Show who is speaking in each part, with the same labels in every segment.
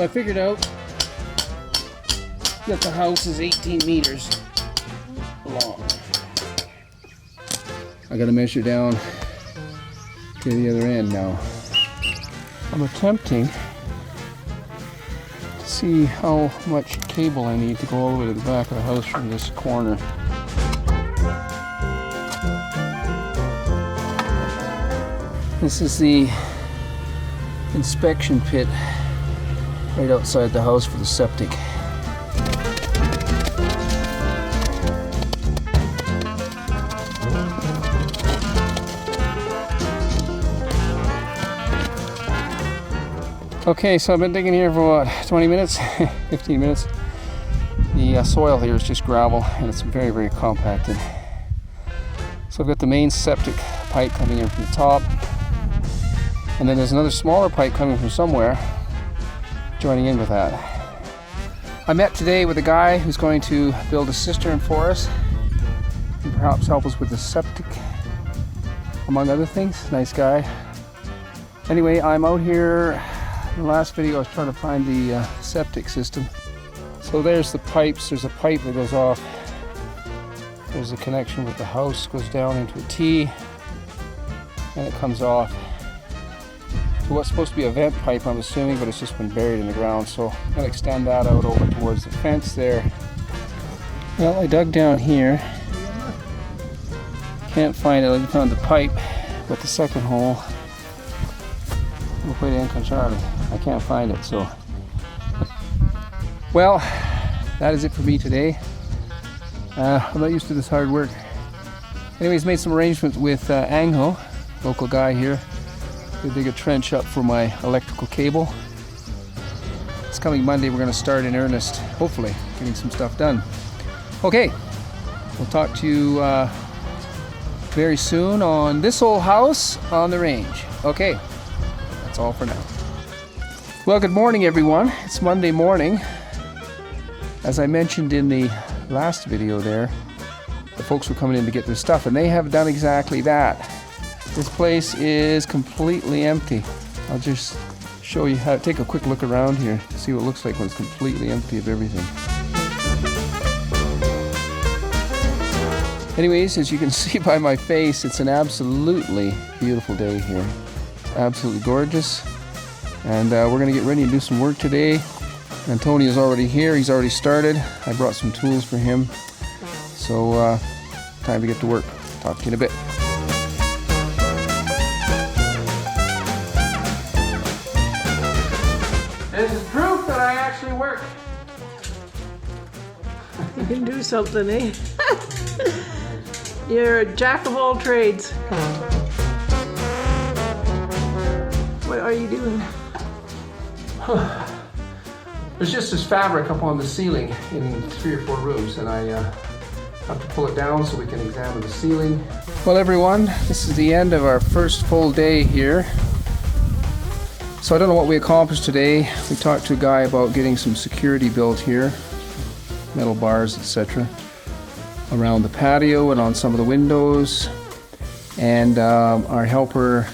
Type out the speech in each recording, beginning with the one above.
Speaker 1: I figured out that the house is 18 meters long. I gotta measure down to the other end now. I'm attempting to see how much cable I need to go all the way to the back of the house from this corner. This is the inspection pit right outside the house for the septic. Okay, so I've been digging here for what, 20 minutes, 15 minutes. The soil here is just gravel and it's very, very compacted. So I've got the main septic pipe coming in from the top, and then there's another smaller pipe coming from somewhere joining in with that. I met today with a guy who's going to build a cistern for us and perhaps help us with the septic, among other things. Nice guy. Anyway, I'm out here. In the last video I was trying to find the septic system. So there's the pipes. There's a pipe that goes off. There's a connection with the house, goes down into a T, and it comes off to what's supposed to be a vent pipe, I'm assuming, but it's just been buried in the ground. So I'm going to extend that out over towards the fence there. Well, I dug down here. Can't find it. I found the pipe with the second hole. I can't find it, so. Well, that is it for me today. I'm not used to this hard work. Anyways, made some arrangements with Angho, local guy here, to dig a trench up for my electrical cable. This coming Monday we're going to start in earnest, hopefully, getting some stuff done. Okay, we'll talk to you very soon on this old house on the range. Okay. That's all for now. Well, good morning everyone. It's Monday morning. As I mentioned in the last video there, the folks were coming in to get their stuff, and they have done exactly that. This place is completely empty. I'll just show you how. Take a quick look around here to see what it looks like when it's completely empty of everything. Anyways, as you can see by my face, it's an absolutely beautiful day here. Absolutely gorgeous, and we're going to get ready and do some work today. Antonio's already here. He's already started. I brought some tools for him, so time to get to work. Talk to you in a bit. This is proof that I actually work.
Speaker 2: You can do something, eh? You're a jack of all trades. What are you doing?
Speaker 1: There's just this fabric up on the ceiling in 3 or 4 rooms, and I have to pull it down so we can examine the ceiling. Well everyone, this is the end of our first full day here. So I don't know what we accomplished today. We talked to a guy about getting some security built here, metal bars, etc., around the patio and on some of the windows. And our helper,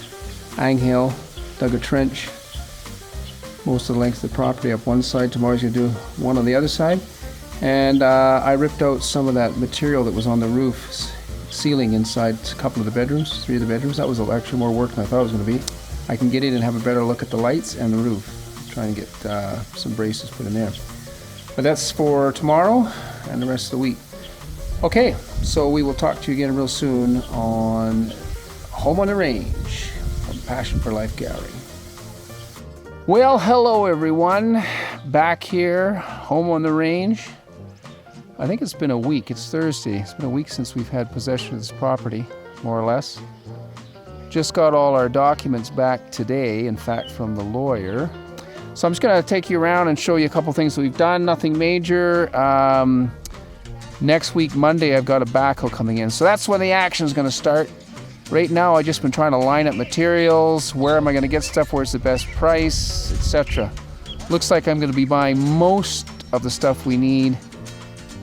Speaker 1: Angel, dug a trench most of the length of the property up one side. Tomorrow's going to do one on the other side. And I ripped out some of that material that was on the roof ceiling inside a couple of the bedrooms, 3 of the bedrooms. That was actually more work than I thought it was going to be. I can get in and have a better look at the lights and the roof. Try and get some braces put in there. But that's for tomorrow and the rest of the week. Okay, so we will talk to you again real soon on Home on the Range from Passion for Life Gallery. Well, hello everyone. Back here, home on the range. I think it's been a week. It's Thursday. It's been a week since we've had possession of this property, more or less. Just got all our documents back today, in fact, from the lawyer. So I'm just going to take you around and show you a couple things that we've done. Nothing major. Next week, Monday, I've got a backhoe coming in. So that's when the action's going to start. Right now, I've just been trying to line up materials. Where am I going to get stuff? Where's the best price, etc. Looks like I'm going to be buying most of the stuff we need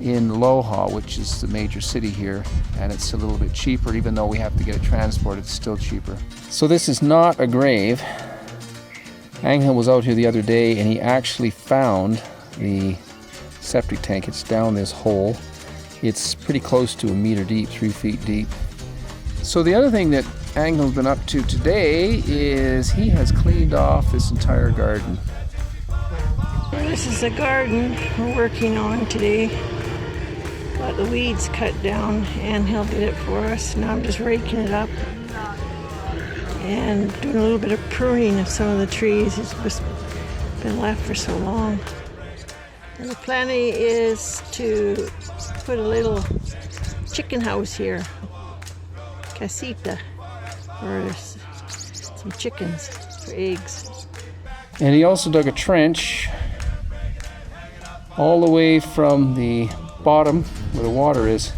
Speaker 1: in Loja, which is the major city here, and it's a little bit cheaper. Even though we have to get it transported, it's still cheaper. So this is not a grave. Angel was out here the other day and he actually found the septic tank. It's down this hole. It's pretty close to 1 meter deep, 3 feet deep. So the other thing that Angel's been up to today is he has cleaned off this entire garden.
Speaker 2: This is the garden we're working on today. Got the weeds cut down. Angel did it for us. Now I'm just raking it up and doing a little bit of pruning of some of the trees. It's just been left for so long. And the plan is to put a little chicken house here, casita, for some chickens for eggs.
Speaker 1: And he also dug a trench all the way from the bottom where the water is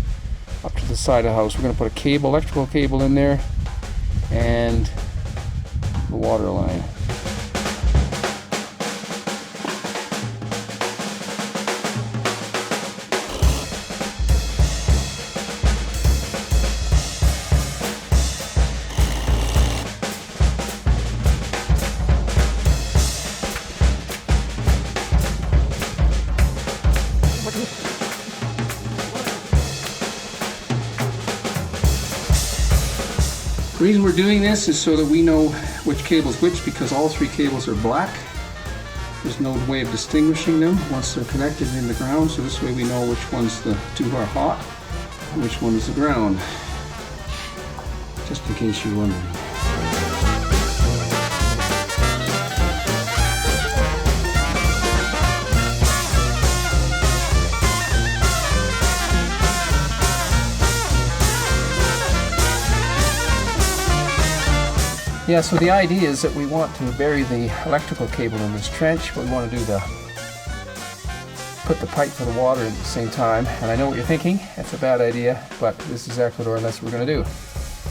Speaker 1: up to the side of the house. We're going to put a cable, electrical cable in there, and the water line. The reason we're doing this is so that we know which cable's which, because all 3 cables are black. There's no way of distinguishing them once they're connected in the ground, so this way we know which ones the 2 are hot and which one is the ground, just in case you're wondering. Yeah, so the idea is that we want to bury the electrical cable in this trench, but we want to put the pipe for the water in at the same time. And I know what you're thinking, that's a bad idea, but this is Ecuador and that's what we're going to do.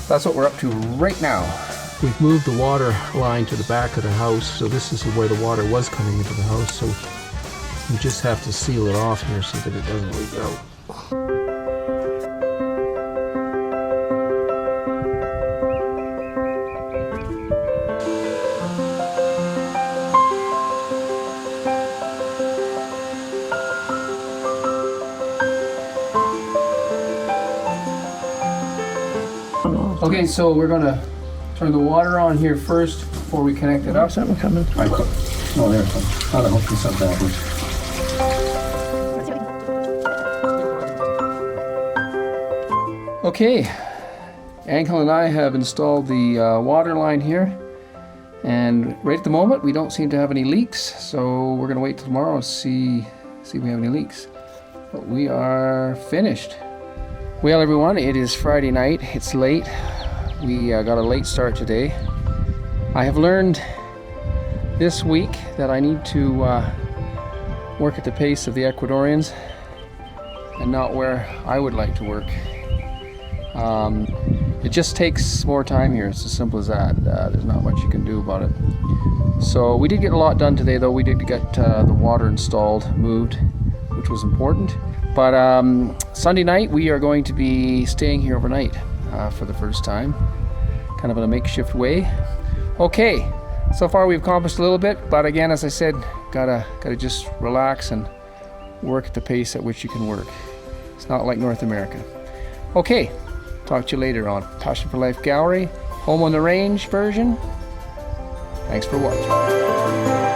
Speaker 1: That's what we're up to right now. We've moved the water line to the back of the house, so this is where the water was coming into the house, so we just have to seal it off here so that it doesn't leak out. Okay, so we're going to turn the water on here first before we connect it up.
Speaker 2: Something coming.
Speaker 1: Oh, there's something. I'll hook this up backwards. Okay, Angel and I have installed the water line here, and right at the moment we don't seem to have any leaks, so we're going to wait till tomorrow and see if we have any leaks. But we are finished. Well, everyone, it is Friday night. It's late. We got a late start today. I have learned this week that I need to work at the pace of the Ecuadorians and not where I would like to work. It just takes more time here. It's as simple as that. There's not much you can do about it. So we did get a lot done today, though. We did get the water installed, moved, which was important. But Sunday night we are going to be staying here overnight for the first time, kind of in a makeshift way. Okay, so far we've accomplished a little bit, but again, as I said, gotta just relax and work at the pace at which you can work. It's not like North America. Okay, talk to you later on Passion for Life Gallery, Home on the Range version. Thanks for watching.